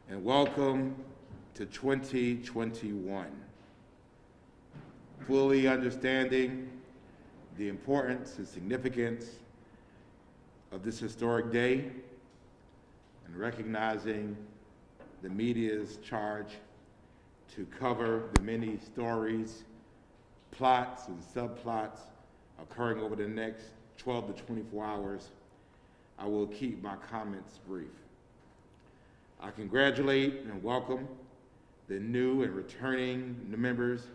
and welcome to 2021. Fully understanding the importance and significance of this historic day and recognizing the media's charge to cover the many stories, plots, and subplots occurring over the next 12 to 24 hours, I will keep my comments brief. I congratulate and welcome the new and returning members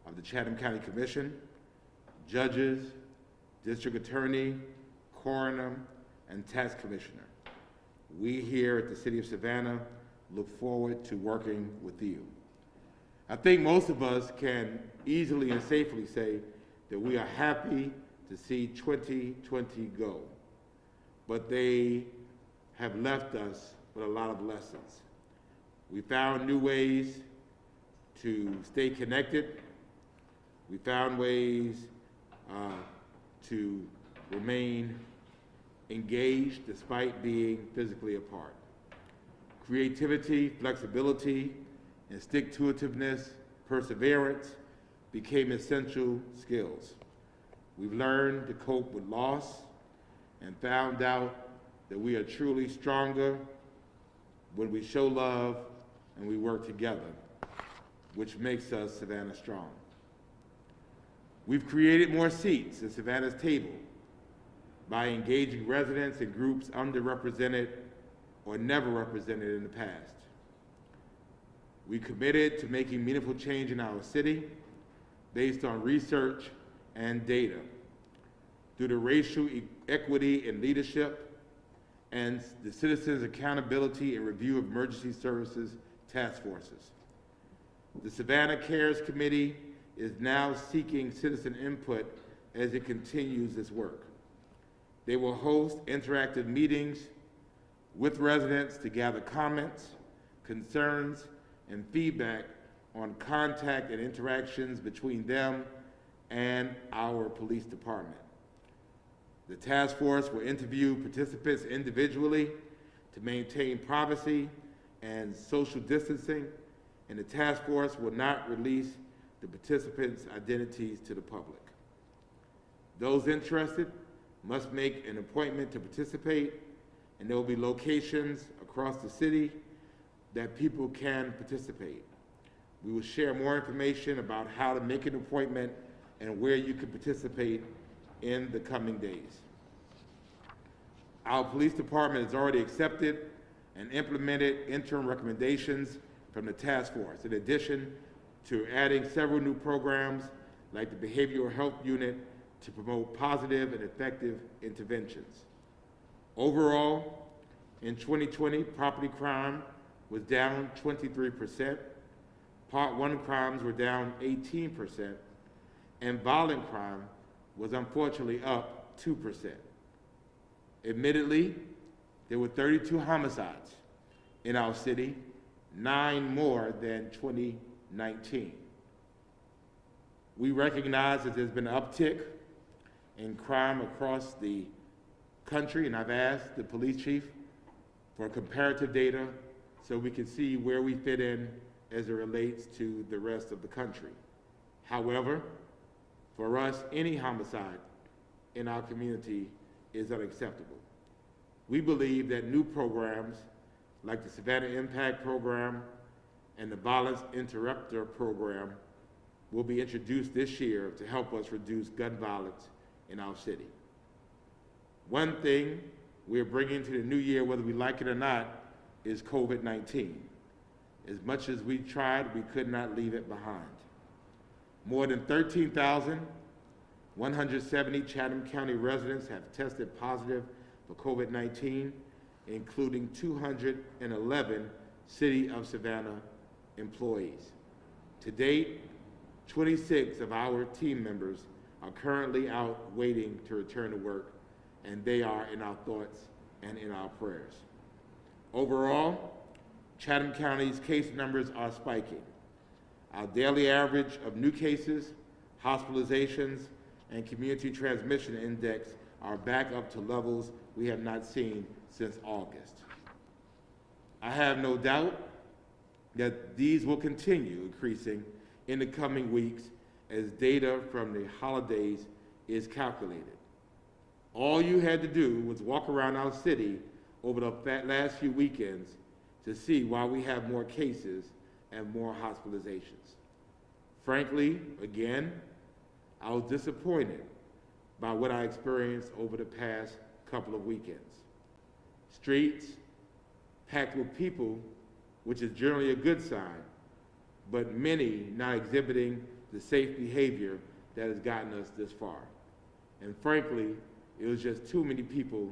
of the Chatham County Commission, judges, district attorney, coroner, and tax commissioner. We here at the City of Savannah look forward to working with you. I think most of us can easily and safely say that we are happy to see 2020 go, but they have left us with a lot of lessons. We found new ways to stay connected. We found ways to remain engaged despite being physically apart. Creativity, flexibility, and stick-to-itiveness, perseverance became essential skills. We've learned to cope with loss and found out that we are truly stronger when we show love and we work together, which makes us Savannah strong. We've created more seats at Savannah's table by engaging residents and groups underrepresented or never represented in the past. We committed to making meaningful change in our city based on research and data through the racial equity and leadership and the Citizens Accountability and Review of Emergency Services Task Forces. The Savannah Cares Committee is now seeking citizen input as it continues its work. They will host interactive meetings with residents to gather comments, concerns, and feedback on contact and interactions between them and our police department. The task force will interview participants individually to maintain privacy and social distancing, and the task force will not release the participants' identities to the public. Those interested must make an appointment to participate, and there will be locations across the city that people can participate. We will share more information about how to make an appointment and where you can participate in the coming days. Our police department has already accepted and implemented interim recommendations from the task force, in addition to adding several new programs like the Behavioral Health Unit to promote positive and effective interventions. Overall, in 2020, property crime was down 23%, Part 1 crimes were down 18%, and violent crime was unfortunately up 2%. Admittedly, there were 32 homicides in our city, 9 more than 2019. We recognize that there's been an uptick in crime across the country, and I've asked the police chief for comparative data so we can see where we fit in as it relates to the rest of the country. However, for us, any homicide in our community is unacceptable. We believe that new programs like the Savannah Impact Program and the Violence Interrupter Program will be introduced this year to help us reduce gun violence in our city. One thing we're bringing to the new year, whether we like it or not, is COVID-19. As much as we tried, we could not leave it behind. More than 13,170 Chatham County residents have tested positive for COVID-19, including 211 City of Savannah employees. To date, 26 of our team members are currently out waiting to return to work, and they are in our thoughts and in our prayers. Overall, Chatham County's case numbers are spiking. Our daily average of new cases, hospitalizations, and community transmission index are back up to levels we have not seen since August. I have no doubt that these will continue increasing in the coming weeks as data from the holidays is calculated. All you had to do was walk around our city over the last few weekends to see why we have more cases and more hospitalizations. Frankly, again, I was disappointed by what I experienced over the past couple of weekends. Streets packed with people, which is generally a good sign, but many not exhibiting the safe behavior that has gotten us this far. And frankly, it was just too many people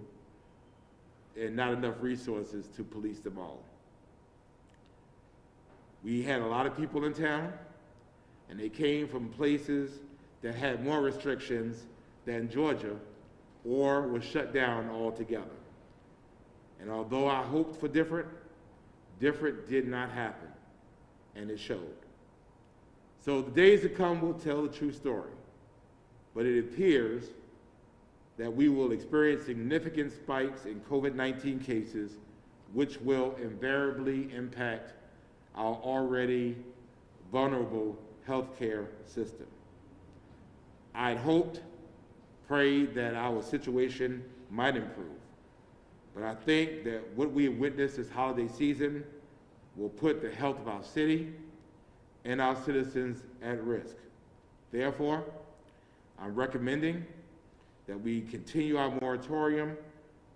and not enough resources to police them all. We had a lot of people in town, and they came from places that had more restrictions than Georgia or was shut down altogether. And although I hoped for different did not happen, and it showed. So the days to come will tell the true story, but it appears that we will experience significant spikes in COVID-19 cases, which will invariably impact our already vulnerable healthcare system. I'd hoped, prayed that our situation might improve, but I think that what we have witnessed this holiday season will put the health of our city and our citizens at risk. Therefore, I'm recommending that we continue our moratorium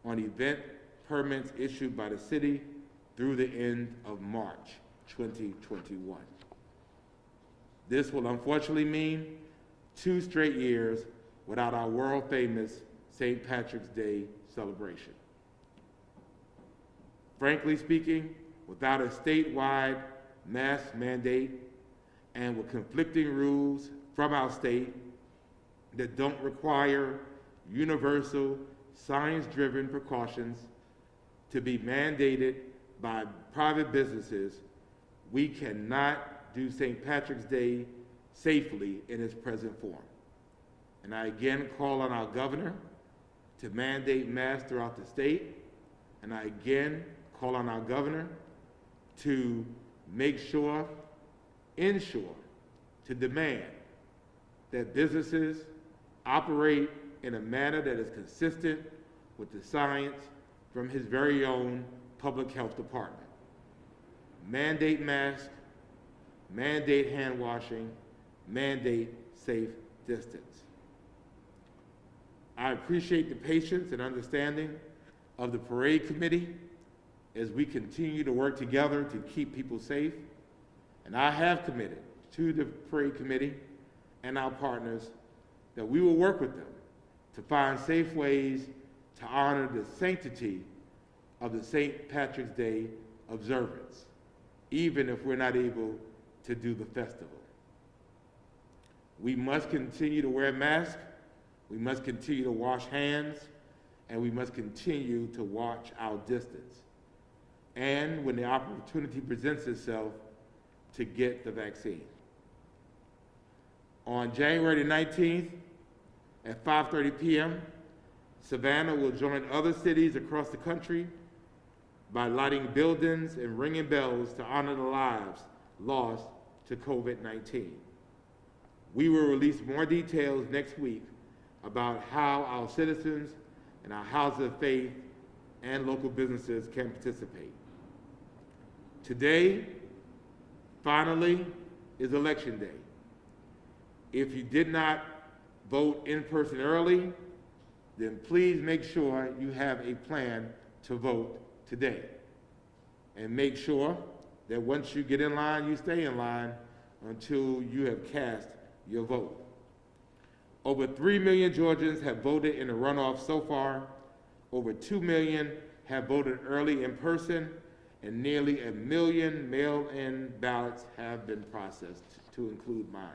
on event permits issued by the city through the end of March 2021. This will unfortunately mean 2 straight years without our world-famous St. Patrick's Day celebration. Frankly speaking, without a statewide mask mandate and with conflicting rules from our state that don't require universal, science-driven precautions to be mandated by private businesses, we cannot do St. Patrick's Day safely in its present form. And I again call on our governor to mandate masks throughout the state, and I again call on our governor to ensure, to demand that businesses operate in a manner that is consistent with the science from his very own public health department. Mandate masks, mandate hand washing, mandate safe distance. I appreciate the patience and understanding of the parade committee as we continue to work together to keep people safe. And I have committed to the parade committee and our partners that we will work with them to find safe ways to honor the sanctity of the St. Patrick's Day observance, even if we're not able to do the festival. We must continue to wear masks, we must continue to wash hands, and we must continue to watch our distance. And when the opportunity presents itself, to get the vaccine. On January 19th at 5:30 p.m., Savannah will join other cities across the country by lighting buildings and ringing bells to honor the lives lost to COVID-19. We will release more details next week about how our citizens and our houses of faith and local businesses can participate. Today, finally, is Election Day. If you did not vote in person early, then please make sure you have a plan to vote today. And make sure that once you get in line, you stay in line until you have cast your vote. Over 3 million Georgians have voted in the runoff so far. Over 2 million have voted early in person, and nearly 1 million mail-in ballots have been processed, to include mine.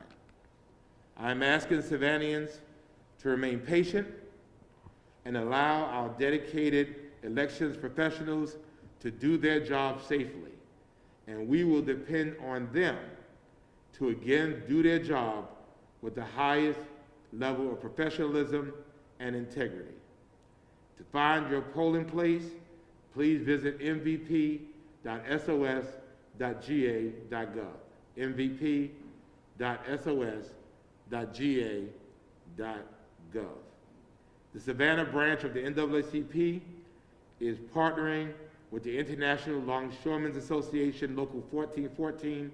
I'm asking Savannahans to remain patient and allow our dedicated elections professionals to do their job safely, and we will depend on them to again do their job with the highest level of professionalism and integrity. To find your polling place, please visit mvp.sos.gov mvp.sos.ga.gov. The Savannah branch of the NAACP is partnering with the International Longshoremen's Association Local 1414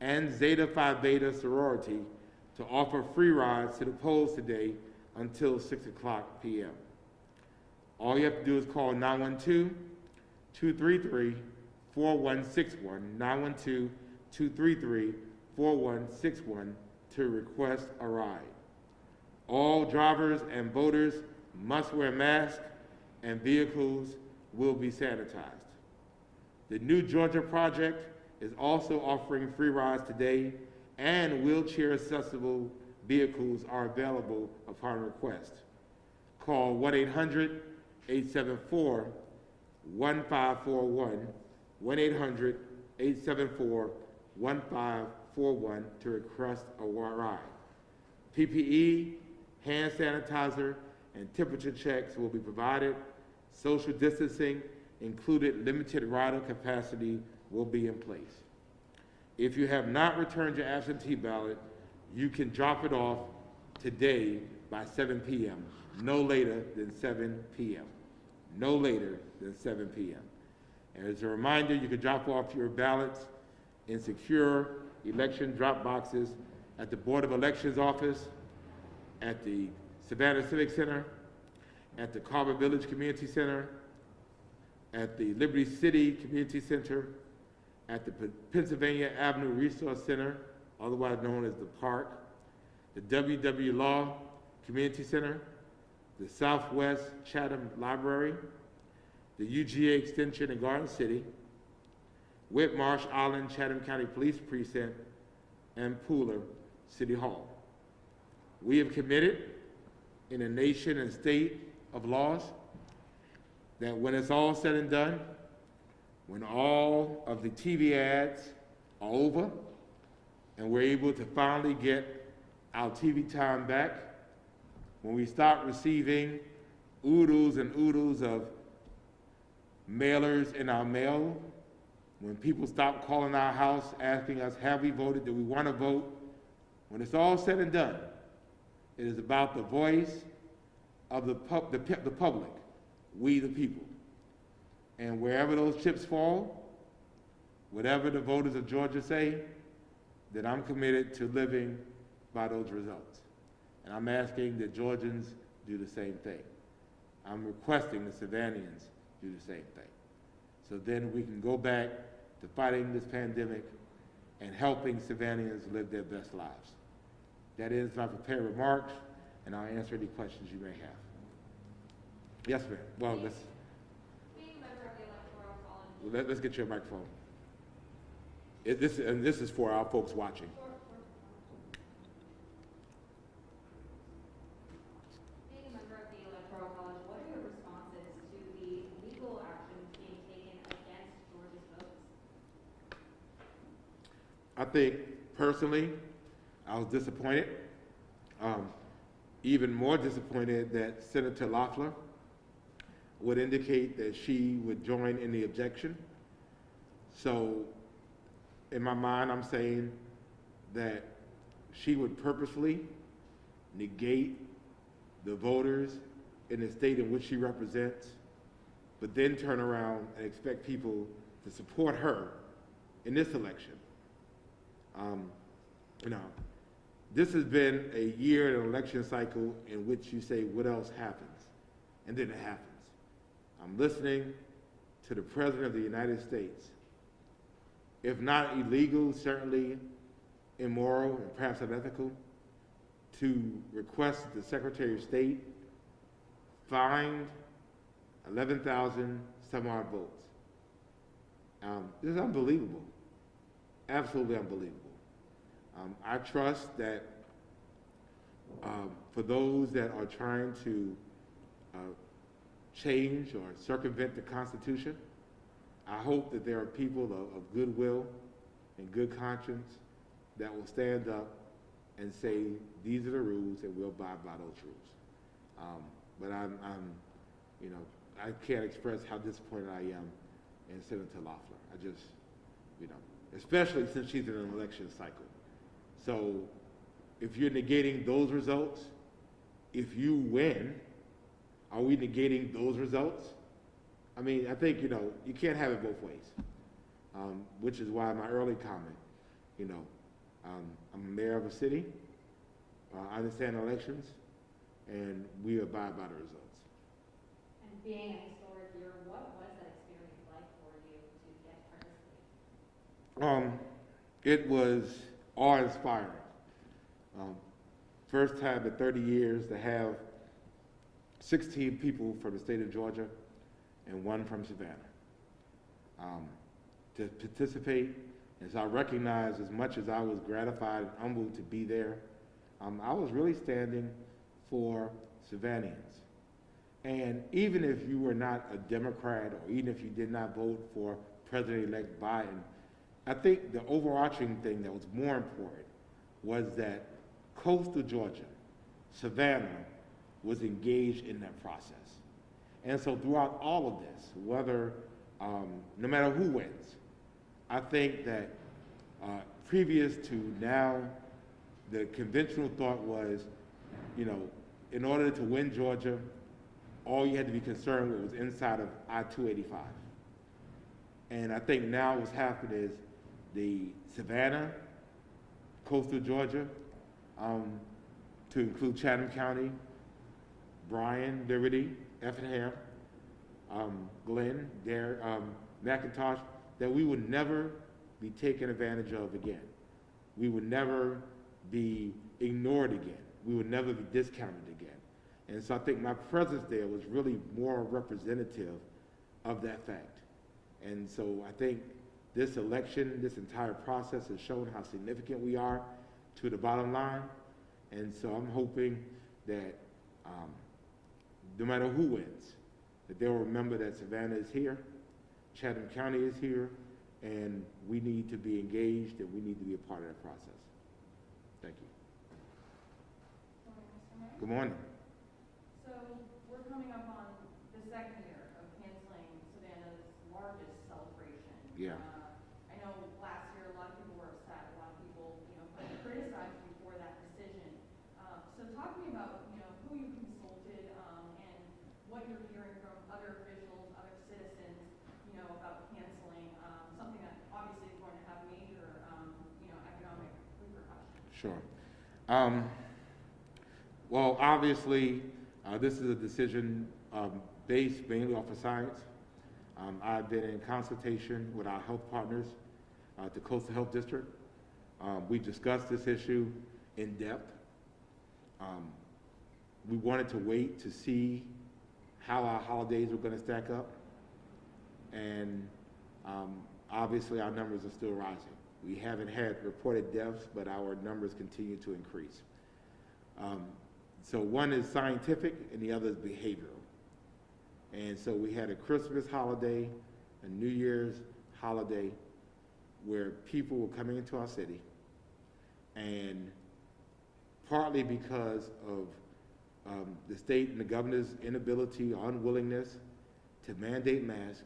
and Zeta Phi Beta sorority to offer free rides to the polls today until 6 o'clock p.m. All you have to do is call 912-233-4161, 912-233-4161 to request a ride. All drivers and voters must wear masks and vehicles will be sanitized. The New Georgia Project is also offering free rides today, and wheelchair accessible vehicles are available upon request. Call 1-800-874-1541, 1-800-874-1541 to request a ride. PPE, hand sanitizer, and temperature checks will be provided. Social distancing, included limited rider capacity, will be in place. If you have not returned your absentee ballot, you can drop it off today by 7 p.m., no later than 7 p.m. No later than 7 p.m. And as a reminder, you can drop off your ballots in secure election drop boxes at the Board of Elections office, at the Savannah Civic Center, at the Carver Village Community Center, at the Liberty City Community Center, at the Pennsylvania Avenue Resource Center, otherwise known as the Park, the W.W. Law Community Center, the Southwest Chatham Library, the UGA Extension in Garden City, Whitmarsh Island Chatham County Police Precinct, and Pooler City Hall. We have committed in a nation and state of laws that when it's all said and done, when all of the TV ads are over and we're able to finally get our TV time back, when we start receiving oodles and oodles of mailers in our mail, when people stop calling our house asking us, have we voted, do we want to vote? When it's all said and done, it is about the voice of the public, we the people. And wherever those chips fall, whatever the voters of Georgia say, then I'm committed to living by those results. And I'm asking that Georgians do the same thing. I'm requesting the Savannahans do the same thing. So then we can go back to fighting this pandemic and helping Savannahans live their best lives. That is my prepared remarks, and I'll answer any questions you may have. Yes, ma'am. Well, let's get you a microphone. This is for our folks watching. Being a member of the Electoral College, what are your responses to the legal actions being taken against Georgia's votes? I think, personally, I was disappointed. Even more disappointed that Senator Loeffler would indicate that she would join in the objection. So in my mind, I'm saying that she would purposely negate the voters in the state in which she represents, but then turn around and expect people to support her in this election. This has been a year in an election cycle in which you say, what else happens? And then it happens. I'm listening to the President of the United States, if not illegal, certainly immoral and perhaps unethical, to request that the Secretary of State find 11,000 some odd votes. This is unbelievable, absolutely unbelievable. I trust that for those that are trying to change or circumvent the Constitution, I hope that there are people of goodwill and good conscience that will stand up and say, these are the rules and we'll abide by those rules. But I can't express how disappointed I am in Senator Loeffler. especially since she's in an election cycle. So if you're negating those results, if you win, are we negating those results? I mean, I think, you can't have it both ways, which is why my early comment, I'm a mayor of a city, I understand elections, and we abide by the results. And being a historic year, what was that experience like for you to get to participate? It was awe-inspiring. First time in 30 years to have 16 people from the state of Georgia and one from Savannah to participate. And so I recognize, as much as I was gratified and humbled to be there, I was really standing for Savannahans. And even if you were not a Democrat, or even if you did not vote for President-elect Biden, I think the overarching thing that was more important was that coastal Georgia, Savannah, was engaged in that process. And so throughout all of this, whether, no matter who wins, I think that previous to now, the conventional thought was, in order to win Georgia, all you had to be concerned with was inside of I-285. And I think now what's happened is the Savannah, coastal Georgia, to include Chatham County, Bryan, Liberty, Effingham, Glenn, McIntosh, that we would never be taken advantage of again. We would never be ignored again. We would never be discounted again. And so I think my presence there was really more representative of that fact. And so I think this election, this entire process has shown how significant we are to the bottom line. And so I'm hoping that no matter who wins, that they'll remember that Savannah is here, Chatham County is here, and we need to be engaged and we need to be a part of that process. Thank you. Good morning. So we're coming up on the second year of canceling Savannah's largest celebration. Yeah. I know last year a lot of people were upset, a lot of people, criticized you for that decision. So talk to me about, who you consulted and what you're hearing from other officials, other citizens, about canceling something that obviously is going to have major, economic repercussions. Sure. Well, obviously, this is a decision based mainly off of science. I've been in consultation with our health partners, the Coastal Health District. We've discussed this issue in depth. We wanted to wait to see how our holidays were going to stack up. And obviously, our numbers are still rising. We haven't had reported deaths, but our numbers continue to increase. So one is scientific and the other is behavioral. And so we had a Christmas holiday, a New Year's holiday, where people were coming into our city, and partly because of the state and the governor's inability or unwillingness to mandate masks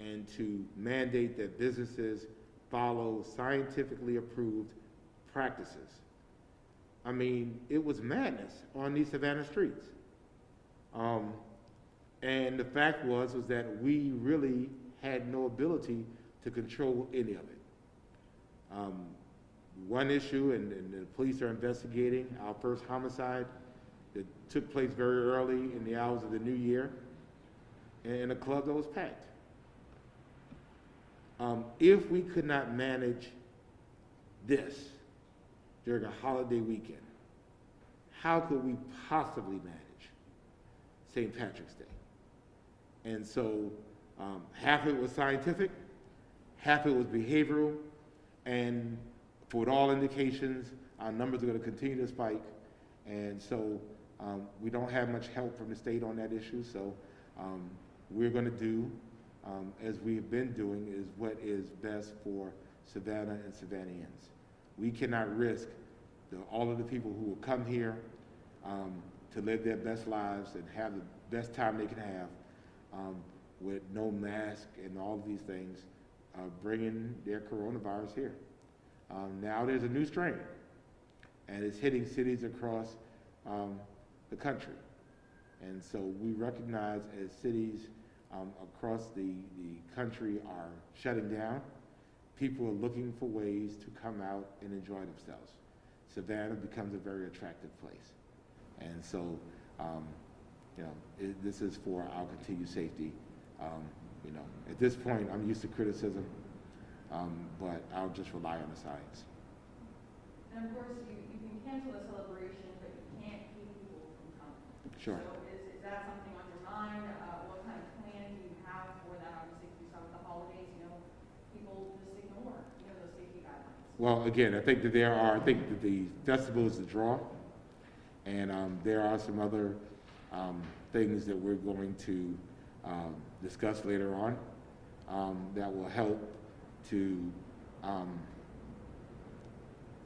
and to mandate that businesses follow scientifically approved practices. I mean, it was madness on these Savannah streets. And the fact was that we really had no ability to control any of it. One issue, and the police are investigating our first homicide that took place very early in the hours of the new year in a club that was packed. If we could not manage this during a holiday weekend, how could we possibly manage St. Patrick's Day? And so half of it was scientific, half of it was behavioral, and for all indications, our numbers are going to continue to spike. And so we don't have much help from the state on that issue, so we're going to do, as we've been doing, is what is best for Savannah and Savannahans. We cannot risk all of the people who will come here to live their best lives and have the best time they can have with no mask and all of these things. bringing their coronavirus here. Now there's a new strain, and it's hitting cities across the country. And so we recognize as cities across the country are shutting down, people are looking for ways to come out and enjoy themselves. Savannah becomes a very attractive place. And so, this is for our continued safety. At this point, I'm used to criticism, but I'll just rely on the science. And of course, you can cancel the celebration, but you can't keep people from coming. Sure. So is that something on your mind? What kind of plan do you have for that? Obviously, if you saw with the holidays, people just ignore, those safety guidelines. Well, again, I think that the festival is the draw, and there are some other things that we're going to discuss later on that will help to, I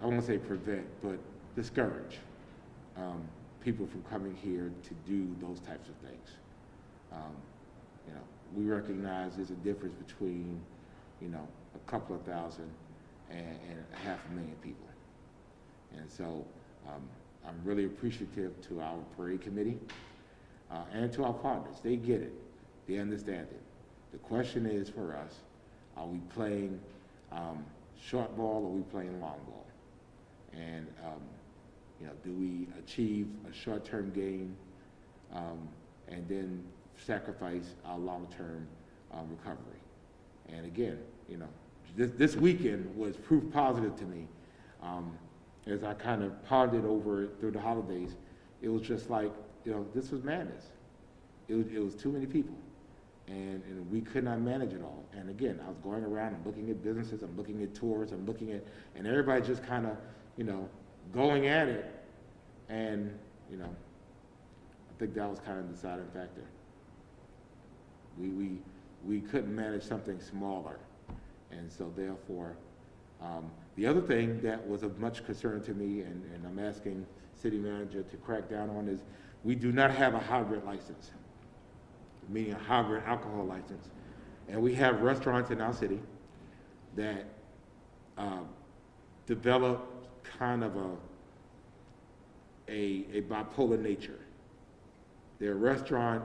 won't say prevent, but discourage people from coming here to do those types of things. We recognize there's a difference between, a couple of thousand and 500,000 people. And so I'm really appreciative to our parade committee and to our partners. They get it. They understand it. The question is for us, are we playing short ball or are we playing long ball? And do we achieve a short-term gain and then sacrifice our long-term recovery? And again, this weekend was proof positive to me. As I kind of pondered over it through the holidays, it was just like, this was madness. It was too many people. And we could not manage it all. And again, I was going around and looking at businesses, I'm looking at tours, and everybody just kind of, going at it. And, I think that was kind of the deciding factor. We couldn't manage something smaller. And so therefore, the other thing that was of much concern to me, and I'm asking city manager to crack down on, is we do not have a hybrid license, meaning a hybrid alcohol license. And we have restaurants in our city that develop kind of a bipolar nature. They're a restaurant,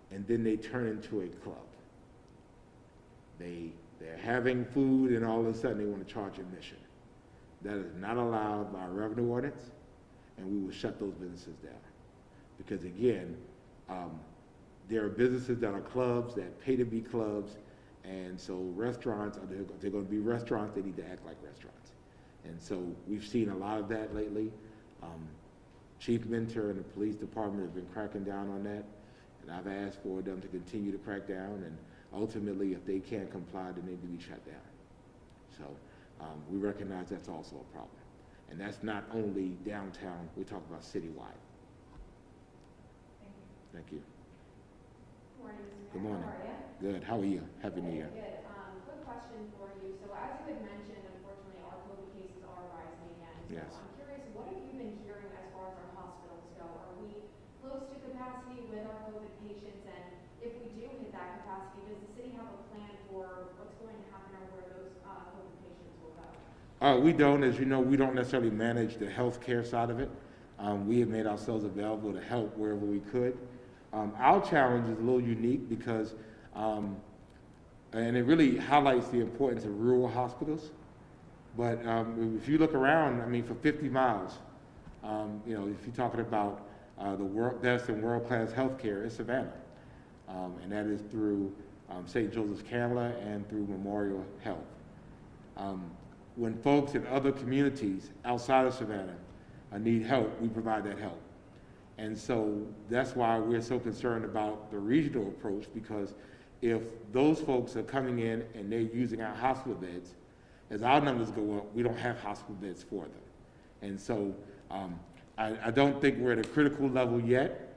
and then they turn into a club. They're having food, and all of a sudden they want to charge admission. That is not allowed by our revenue ordinance, and we will shut those businesses down. Because again, there are businesses that are clubs that pay to be clubs, and so restaurants, they're going to be restaurants, they need to act like restaurants. And so we've seen a lot of that lately. Chief Mentor and the police department have been cracking down on that, and I've asked for them to continue to crack down, and ultimately, if they can't comply, then they need to be shut down. So we recognize that's also a problem. And that's not only downtown, we talk about citywide. Thank Thank you. you. Good morning, Mr. Good Mayor. morning. How are you? Good. How are you? Happy New Year. Good. Quick question for you. So as you had mentioned, unfortunately, our COVID cases are rising again. So Yes. I'm curious, what have you been hearing as far as our hospitals go? Are we close to capacity with our COVID patients? And if we do hit that capacity, does the city have a plan for what's going to happen or where those COVID patients will go? We don't. As you know, we don't necessarily manage the healthcare side of it. We have made ourselves available to help wherever we could. Our challenge is a little unique because, and it really highlights the importance of rural hospitals. But if you look around, for 50 miles, if you're talking about the best and world-class healthcare, it's Savannah. And that is through St. Joseph's Candler and through Memorial Health. When folks in other communities outside of Savannah need help, we provide that help. And so that's why we're so concerned about the regional approach, because if those folks are coming in and they're using our hospital beds, as our numbers go up, we don't have hospital beds for them. And so I don't think we're at a critical level yet,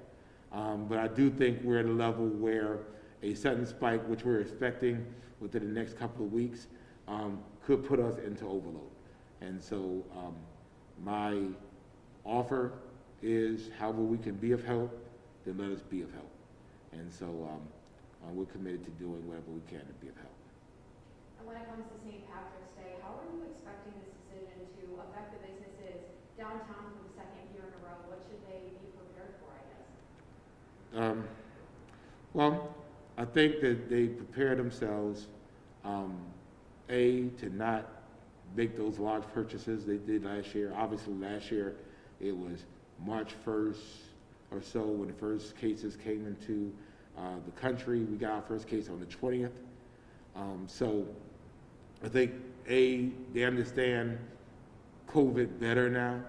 but I do think we're at a level where a sudden spike, which we're expecting within the next couple of weeks, could put us into overload. And so my offer is, however we can be of help, then let us be of help. And so we're committed to doing whatever we can to be of help. And when it comes to St. Patrick's Day, how are you expecting this decision to affect the businesses downtown for the second year in a row? What should they be prepared for, I guess? Well, I think that they prepare themselves, to not make those large purchases they did last year. Obviously, last year it was March 1st or so when the first cases came into the country. We got our first case on the 20th. So I think, they understand COVID better now.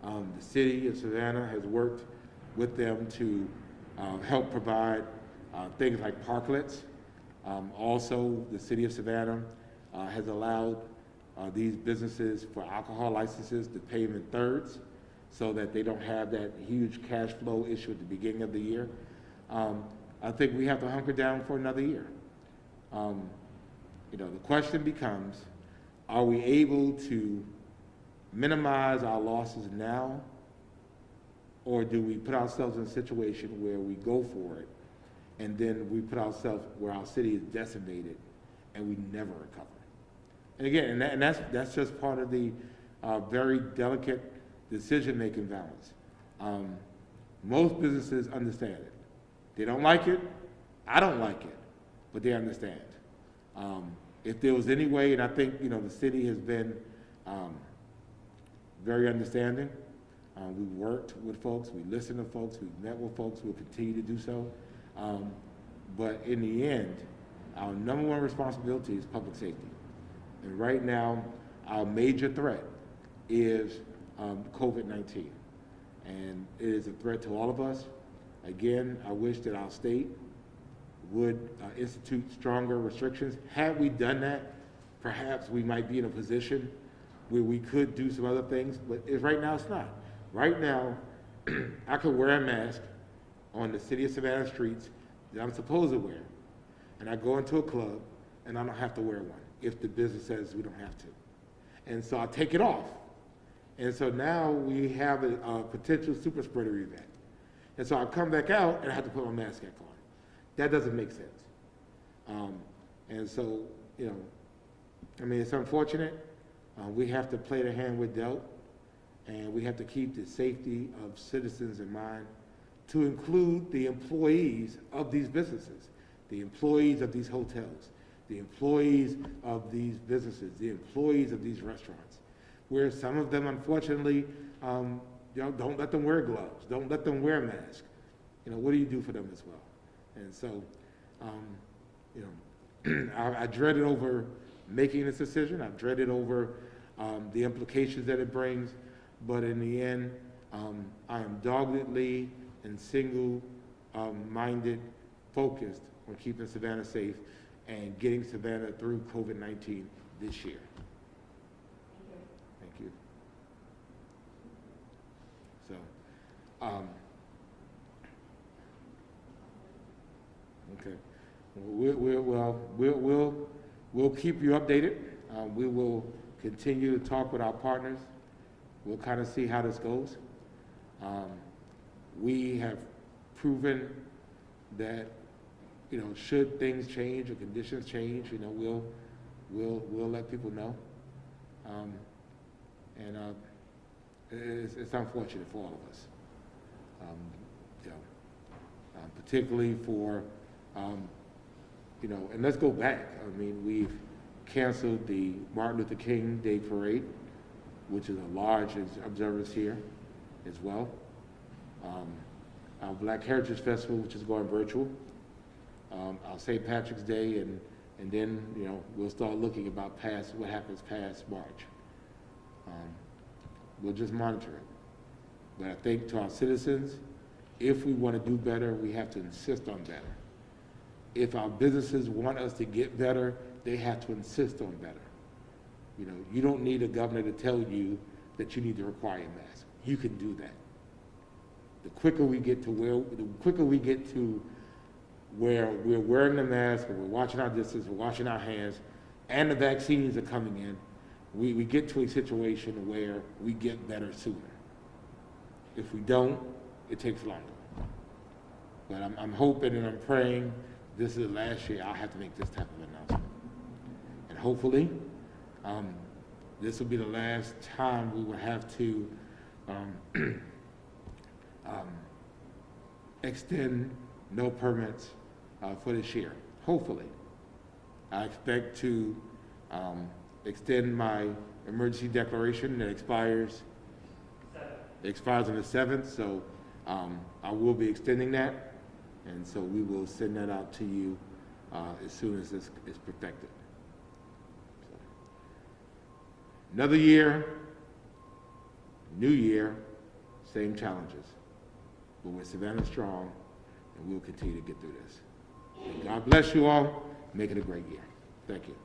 The city of Savannah has worked with them to help provide things like parklets. Also, the city of Savannah has allowed these businesses for alcohol licenses to pay them in thirds so that they don't have that huge cash flow issue at the beginning of the year. I think we have to hunker down for another year. The question becomes, are we able to minimize our losses now, or do we put ourselves in a situation where we go for it and then we put ourselves where our city is decimated and we never recover? And again, that's just part of the very delicate decision-making balance. Most businesses understand it. They don't like it. I don't like it, but they understand. If there was any way, and I think the city has been very understanding. We worked with folks, we listened to folks, we met with folks, we'll continue to do so. But in the end, our number one responsibility is public safety. And right now, our major threat is COVID-19. And it is a threat to all of us. Again, I wish that our state would institute stronger restrictions. Had we done that, perhaps we might be in a position where we could do some other things, but right now it's not. Right now, I could wear a mask on the city of Savannah streets that I'm supposed to wear, and I go into a club and I don't have to wear one if the business says we don't have to. And so I take it off. And so now we have a potential super spreader event. And so I come back out and I have to put my mask back on. That doesn't make sense. And so, it's unfortunate. We have to play the hand we're dealt, and we have to keep the safety of citizens in mind, to include the employees of these businesses, the employees of these hotels, the employees of these businesses, the employees of these restaurants, where some of them, unfortunately, don't let them wear gloves, don't let them wear masks. What do you do for them as well? And so, I dreaded over making this decision. I've dreaded over the implications that it brings, but in the end, I am doggedly and single-minded focused on keeping Savannah safe and getting Savannah through COVID-19 this year. Thank you. So, okay. We'll keep you updated. We will continue to talk with our partners. We'll kind of see how this goes. We have proven that, should things change or conditions change, we'll let people know. It's unfortunate for all of us. Particularly for, and let's go back. We've canceled the Martin Luther King Day Parade, which is a large observance here as well. Our Black Heritage Festival, which is going virtual. Our St. Patrick's Day, and then, we'll start looking about what happens past March. We'll just monitor it. But I think to our citizens, if we want to do better, we have to insist on better. If our businesses want us to get better, they have to insist on better. You don't need a governor to tell you that you need to require a mask. You can do that. The quicker we get to where we're wearing the mask and we're watching our distance, we're washing our hands, and the vaccines are coming in, we get to a situation where we get better sooner. If we don't, it takes longer. But I'm hoping and I'm praying this is the last year I'll have to make this type of announcement. And hopefully, this will be the last time we will have to extend no permits for this year. Hopefully. I expect to extend my emergency declaration that expires on the 7th, so I will be extending that, and so we will send that out to you as soon as this is perfected. So, another year, new year, same challenges, but we're Savannah strong, and we'll continue to get through this. And God bless you all. Make it a great year. Thank you.